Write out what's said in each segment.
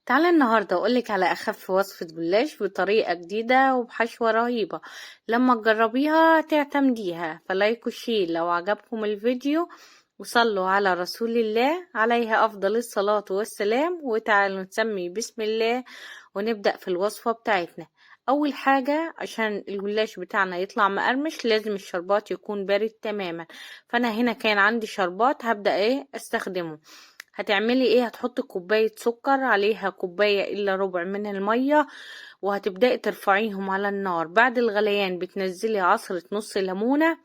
تعالى النهاردة أقولك على أخف وصفة جلاش بطريقة جديدة وبحشوة رهيبة. لما تجربيها تعتمديها. فلايك وشير لو عجبكم الفيديو، وصلوا على رسول الله عليه أفضل الصلاة والسلام. وتعالوا نسمي بسم الله ونبدأ في الوصفة بتاعتنا. أول حاجة عشان الجلاش بتاعنا يطلع مقرمش لازم الشربات يكون بارد تماما. فأنا هنا كان عندي شربات هبدأ استخدمه. هتعملي هتحطي كوباية سكر عليها كوباية الا ربع من المية، وهتبدأي ترفعيهم على النار. بعد الغليان بتنزلي عصرة نص ليمونة،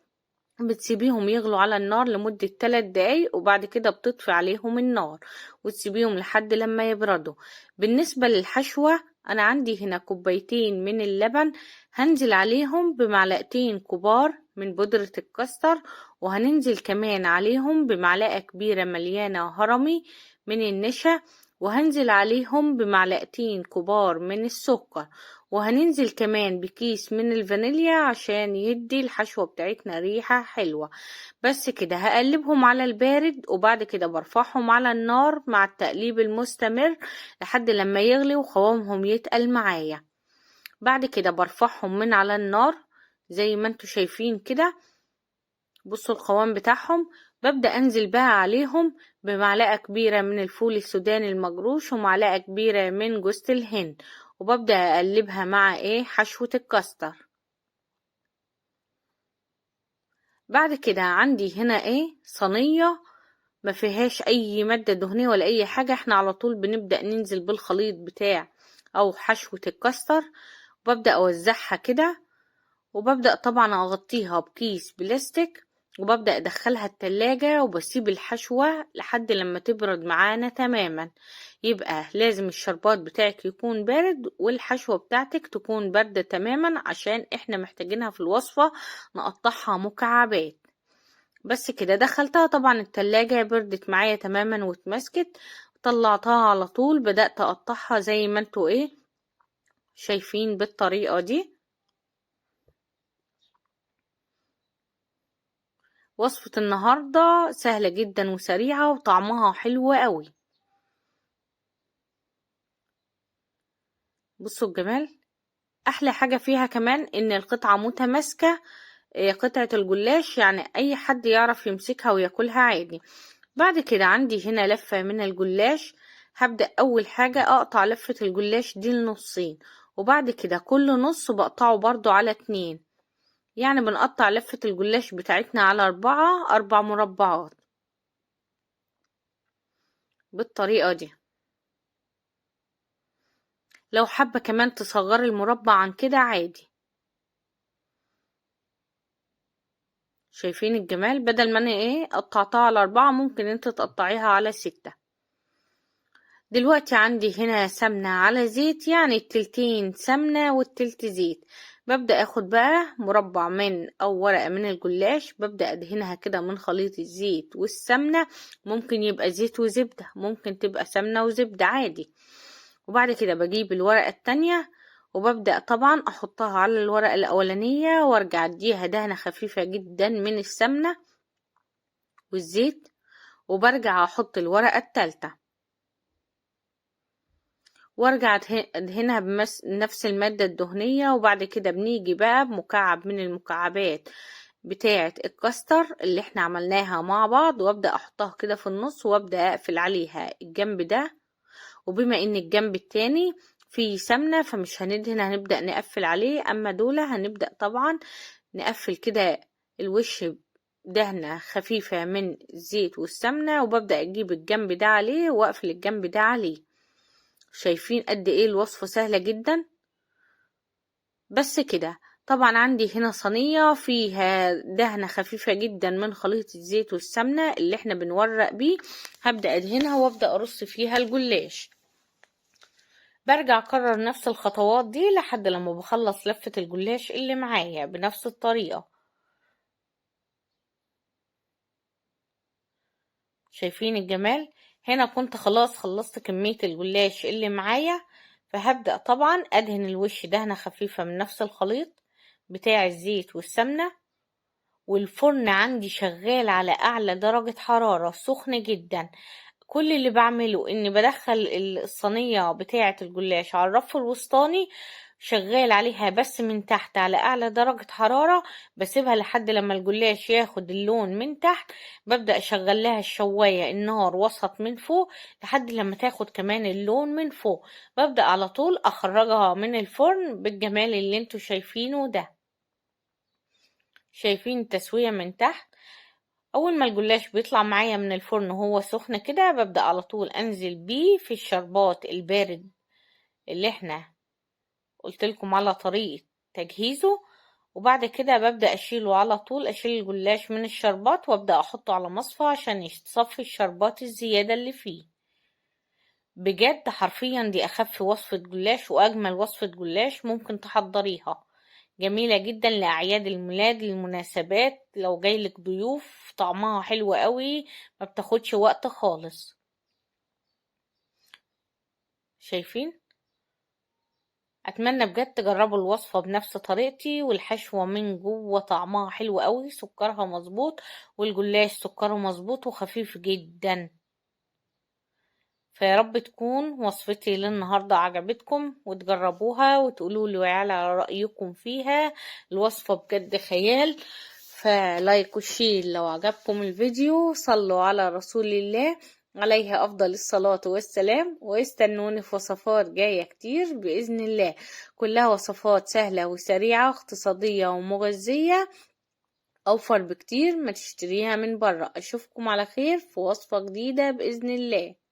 بتسيبيهم يغلوا على النار لمدة 3 دقايق، وبعد كده بتطفي عليهم النار وتسيبيهم لحد لما يبردوا. بالنسبة للحشوة أنا عندي هنا كوبايتين من اللبن، هنزل عليهم بمعلقتين كبار من بودرة الكاستر، وهننزل كمان عليهم بمعلقة كبيرة مليانة هرمي من النشا، وهنزل عليهم بمعلقتين كبار من السكر، وهننزل كمان بكيس من الفانيليا عشان يدي الحشوة بتاعتنا ريحة حلوة. بس كده هقلبهم على البارد، وبعد كده برفعهم على النار مع التقليب المستمر لحد لما يغلي وقوامهم يتقل معايا. بعد كده برفعهم من على النار زي ما انتوا شايفين كده. بصوا القوام بتاعهم. ببدأ انزل بقى عليهم بمعلقة كبيرة من الفول السوداني المجروش ومعلقة كبيرة من جوز الهند، وببدأ اقلبها مع حشوة الكاستر. بعد كده عندي هنا صينية ما فيهاش اي مادة دهنية ولا اي حاجة. احنا على طول بنبدأ ننزل بالخليط بتاع او حشوة الكاستر، وببدأ اوزعها كده، وببدأ طبعا اغطيها بكيس بلاستيك، وببدأ ادخلها التلاجة، وبسيب الحشوة لحد لما تبرد معانا تماما. يبقى لازم الشربات بتاعك يكون بارد والحشوة بتاعتك تكون باردة تماما، عشان احنا محتاجينها في الوصفة نقطعها مكعبات. بس كده دخلتها طبعا التلاجة، بردت معايا تماما واتمسكت. طلعتها على طول بدأت اقطعها زي ما انتوا شايفين بالطريقة دي. وصفة النهاردة سهلة جدا وسريعة وطعمها حلو قوي. بصوا الجمال. احلى حاجة فيها كمان ان القطعة متماسكة. قطعة الجلاش يعني اي حد يعرف يمسكها وياكلها عادي. بعد كده عندي هنا لفة من الجلاش. هبدأ اول حاجة اقطع لفة الجلاش دي لنصين، وبعد كده كل نص بقطعه برضو على 2. يعني بنقطع لفة الجلاش بتاعتنا على 4 مربعات بالطريقة دي. لو حابة كمان تصغري المربع عن كده عادي. شايفين الجمال؟ بدل ما انا قطعتها على 4 ممكن انت تقطعيها على 6. دلوقتي عندي هنا سمنة على زيت، يعني التلتين سمنة والتلت زيت. ببدأ اخد بقى مربع من او ورقة من الجلاش، ببدأ ادهنها كده من خليط الزيت والسمنة. ممكن يبقى زيت وزبدة، ممكن تبقى سمنة وزبدة عادي. وبعد كده بجيب الورقة التانية، وببدأ طبعا احطها على الورقة الاولانية، وارجع اديها دهنة خفيفة جدا من السمنة والزيت، وبرجع احط الورقة التالتة، وارجع ادهنها بنفس المادة الدهنية. وبعد كده بنيجي بقى بمكعب من المكعبات بتاعة الكاستر اللي احنا عملناها مع بعض، وابدأ احطها كده في النص، وابدأ اقفل عليها الجنب ده. وبما ان الجنب التاني فيه سمنة فمش هندهن، هنبدأ نقفل عليه. اما دول هنبدأ طبعا نقفل كده الوش دهنة خفيفة من الزيت والسمنة، وببدأ اجيب الجنب ده عليه واقفل الجنب ده عليه. شايفين قد ايه الوصفة سهلة جدا؟ بس كده. طبعا عندي هنا صينية فيها دهنة خفيفة جدا من خليط الزيت والسمنة اللي احنا بنورق بيه. هبدأ ادهنها وابدأ ارص فيها الجلاش. برجع اكرر نفس الخطوات دي لحد لما بخلص لفة الجلاش اللي معايا بنفس الطريقة. شايفين الجمال؟ هنا كنت خلاص خلصت كمية الجلاش اللي معايا، فهبدأ طبعا ادهن الوش دهنة خفيفة من نفس الخليط بتاع الزيت والسمنة. والفرن عندي شغال على اعلى درجة حرارة، سخن جدا. كل اللي بعمله اني بدخل الصينية بتاعة الجلاش على الرف الوسطاني، شغال عليها بس من تحت على اعلى درجة حرارة، بسيبها لحد لما الجلاش ياخد اللون من تحت. ببدأ اشغل لها الشواية النار وسط من فوق لحد لما تاخد كمان اللون من فوق. ببدأ على طول اخرجها من الفرن بالجمال اللي انتوا شايفينه ده. شايفين التسوية من تحت؟ اول ما الجلاش بيطلع معايا من الفرن وهو سخن كده، ببدأ على طول انزل بيه في الشربات البارد اللي احنا قلت لكم على طريقة تجهيزه. وبعد كده ببدأ اشيله على طول، اشيل الجلاش من الشربات وابدأ احطه على مصفى عشان يصفي الشربات الزيادة اللي فيه. بجد حرفيا دي اخف وصفة جلاش واجمل وصفة جلاش ممكن تحضريها. جميلة جدا لأعياد الميلاد، للمناسبات، لو جايلك ضيوف، طعمها حلو قوي، ما بتاخدش وقت خالص. شايفين؟ اتمنى بجد تجربوا الوصفة بنفس طريقتي. والحشوة من جوه طعمها حلو قوي، سكرها مظبوط، والجلاش سكره مظبوط وخفيف جدا. فيا رب تكون وصفتي للنهاردة عجبتكم وتجربوها وتقولوا لي على رأيكم فيها. الوصفة بجد خيال. فلايك وشير لو عجبكم الفيديو. صلوا على رسول الله عليه أفضل الصلاة والسلام، واستنوني في وصفات جاية كتير بإذن الله، كلها وصفات سهلة وسريعة اقتصادية ومغذية، أوفر بكتير ما تشتريها من برا. أشوفكم على خير في وصفة جديدة بإذن الله.